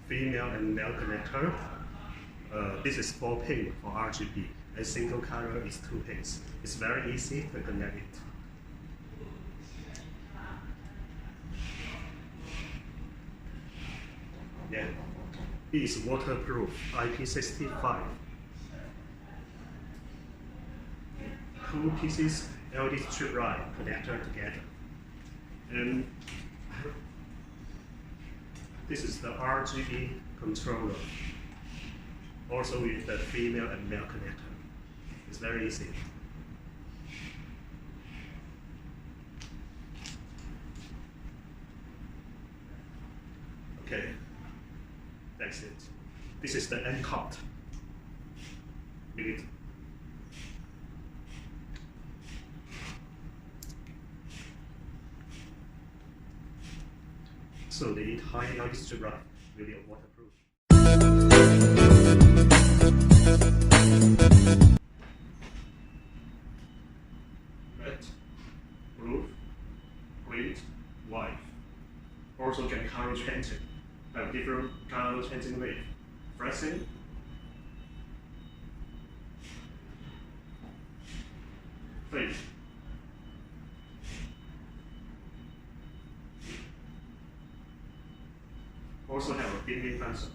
female and male connector. This is 4 pin for RGB. A single color is 2 pins. It's very easy to connect it. Yeah, it is waterproof, IP65. 2 pieces LED strip line connector together. And this is the RGB controller, also with the female and male connector. It's very easy. Okay, that's it. This is the end cut. So they need high LED strip line, really waterproof. Red, blue, green, white. Also can color changing. Have different color changing wave. Flashing, fade. Also have a dimming function.